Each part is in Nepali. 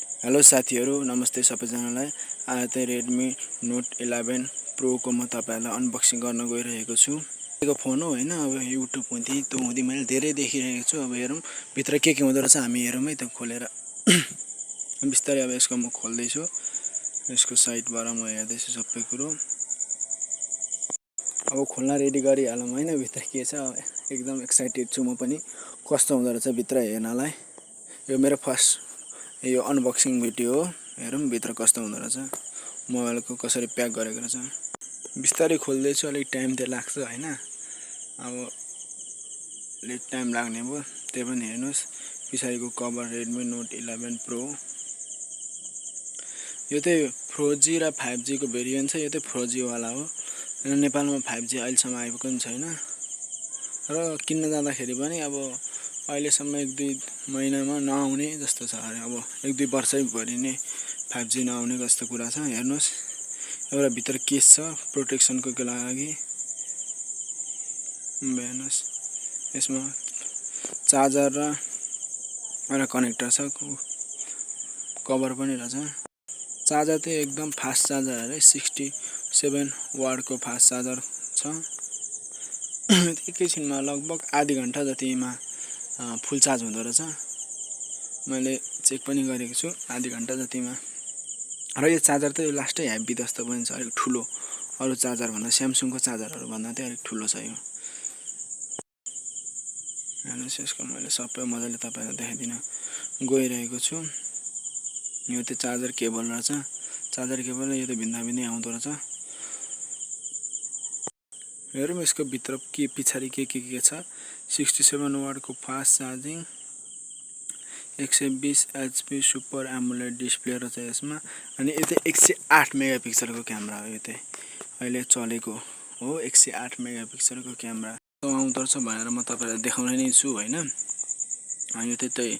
हेलो साथीहरु, नमस्ते सबैजनालाई। आज चाहिँ Redmi Note 11 Pro को म तपाईहरुलाई अनबक्सिङ गर्न गइरहेको छु। यो फोन हो हैन, अब युट्युब हुँदी मैले धेरै देखिरहेको छु। अब हेरौं भित्र के हुँदो रहेछ, हामी हेरौँ है त खोलेर। बिस्तारै अब यसको म खोल्दै छु। यसको साइडबाट म हेर्दै छु सबै कुरो। अब खोल्न रेडी गरिहालौँ हैन, भित्र के छ एकदम एक्साइटेड छु म पनि कस्तो हुँदो रहेछ भित्र हेर्नलाई। यो मेरो फर्स्ट यो अनबक्सिङ भिडियो हो। हेरौँ भित्र कस्तो हुँदो रहेछ, मोबाइलको कसरी प्याक गरेको रहेछ। बिस्तारै खोल्दै छु, अलिक टाइम त लाग्छ हैन। अब अलिक टाइम लाग्ने भयो, त्यही पनि हेर्नुस्। पछाडिको कभर Redmi Note 11 Pro। यो चाहिँ 4G र 5G को भेरिएन्ट छ। यो चाहिँ 4G वाला हो। नेपालमा 5G अहिलेसम्म आएको पनि छैन र किन्न जाँदाखेरि पनि अब अहिलेसम्म 1-2 महिनामा नआउने जस्तो छ। अब 1-2 वर्षै भरि नै 5G नआउने जस्तो कुरा छ। हेर्नुस् एउटा भित्र केस छ प्रोटेक्सनको लागि। हेर्नुस् यसमा चार्जर र कनेक्टर छ, कभर पनि रहेछ। चार्जर चाहिँ एकदम फास्ट चार्जर है, 67 वाटको फास्ट चार्जर छ। एकैछिनमा लगभग आधी घण्टा जतिमा फुल चार्ज हुँदो रहेछ। मैले चेक पनि गरेको छु, आधी घण्टा जतिमा। र यो चार्जर चाहिँ लास्टै हेभी जस्तो पनि छ, अलिक ठुलो। अरु चार्जर भन्दा स्यामसङको चार्जरहरु भन्दा चाहिँ अलिक ठुलो छ यो। हेर्नुस् यसको मैले सबै मजाले तपाईहरुलाई देखाइदिन गइरहेको छु। यो चाहिँ चार्जर केबल रहेछ। चार्जर केबल यो त भिन्दै आउँदो रहेछ। हेरौँ यसको भित्र के पछाडी के छ। 67 वाटको fast charging, 120 HP super AMOLED display रहेछ यसमा। अनि यो चाहिँ 108 मेगापिक्सलको क्यामेरा हो। यो चाहिँ अहिले चलेको हो 108 मेगापिक्सलको क्यामेरा। आउँदो रहेछ भनेर म तपाईहरुलाई देखाउने नै छु हैन। यो चाहिँ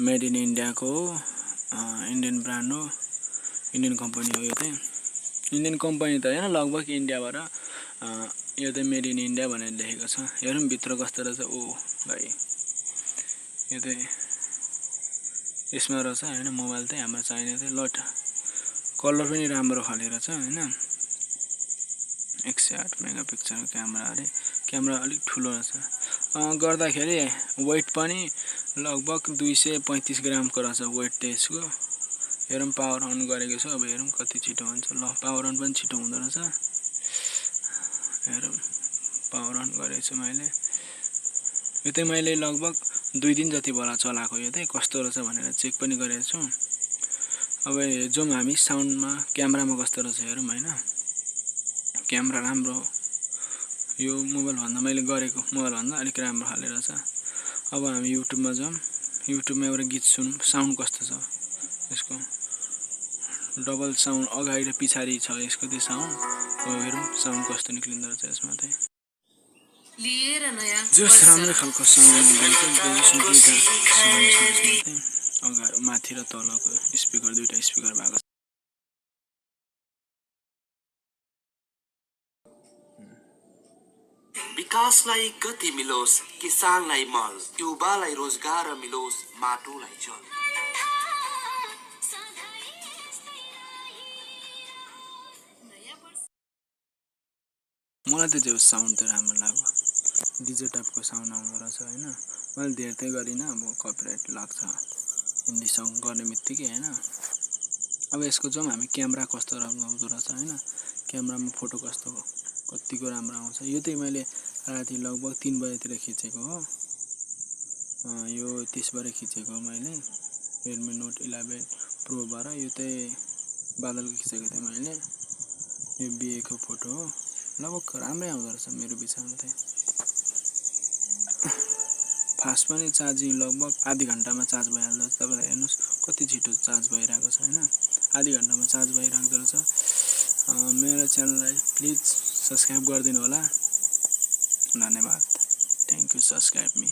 मेड इन इन्डियाको हो, इन्डियन ब्रान्ड हो, इन्डियन कम्पनी हो। यो चाहिँ इन्डियन कम्पनी त हैन, लगभग इन्डियाबाट यो चाहिँ मेड इन इन्डिया भनेर लेखेको छ। हेरौँ भित्र कस्तो रहेछ। ओ भाइ यो चाहिँ यसमा रहेछ हैन। मोबाइल चाहिँ हाम्रो चाहिने चाहिँ लट कलर पनि राम्रो खाले रहेछ हैन। 108 मेगापिक्सलको क्यामेरा अरे, क्यामेरा अलिक ठुलो रहेछ। गर्दाखेरि वेट पनि लगभग 235 ग्रामको रहेछ वेट त्यसको। हेरौँ पावर अन गरेको छु, अब हेरौँ कति छिटो हुन्छ। ल पावर अन पनि छिटो हुँदो रहेछ। हेरौँ पावर अन गरेको छु मैले। यो चाहिँ मैले लगभग 2 दिन जति बेला चलाएको। यो चाहिँ कस्तो रहेछ भनेर चेक पनि गरेको छु। अब जाउँ हामी साउन्डमा, क्यामेरामा कस्तो रहेछ हेरौँ हैन। क्यामेरा राम्रो, यो मोबाइल भन्दा मैले गरेको मोबाइल भन्दा अलिक राम्रो खाले रहेछ। अब हामी युट्युबमा जाउँ, युट्युबमा एउटा गीत सुनौँ साउन्ड कस्तो छ यसको। डबल साउन्ड अगाडि र पछाडी छ यसको त्यो साउन्ड। हेरौँ साउन्ड कस्तो निक्लिँदो रहेछ यसमा चाहिँ। लिएर नयाँ जस राम्रो खालको साउन्ड आउँछ। दुईटा साउन्ड छ यसमा चाहिँ, अगाडि माथि र तलको स्पिकर, दुईटा स्पिकर भएको छ। विकासलाई गति मिलोस्, किसानलाई मल, युवालाई रोजगार मिलोस्, माटोलाई जल। मलाई त जो साउन्ड त राम्रो लाग्यो, डीजे टाइपको साउन्ड आउँदो रहेछ हैन। मैले धेरै गरिनँ, अब कपिराइट लाग्छ हिन्दी सङ गर्ने बित्तिकै हैन। अब यसको जाउँ हामी क्यामेरा कस्तो राम्रो आउँदो रहेछ हैन। क्यामेरामा फोटो कतिको राम्रो आउँछ। यो चाहिँ मैले राति लगभग 3 बजेतिर खिचेको हो। यो 30 बारे खिचेको मैले Redmi Note 11 Pro बाट। यो चाहिँ बादलको खिचेको थिएँ मैले। यो बिएको फोटो हो। लगभग राम्रै आउँदो रहेछ मेरो विचारमा चाहिँ। फास्ट पनि चार्जिङ लगभग आधी घण्टामा चार्ज भइहाल्छ। तपाईले हेर्नुस् कति छिटो चार्ज भइरहेको छ हैन। आधी घण्टामा चार्ज भइराख्दो रहेछ। मेरो च्यानललाई प्लिज सब्स्क्राइब गरिदिनु होला। धन्यवाद। Thank you, subscribe me.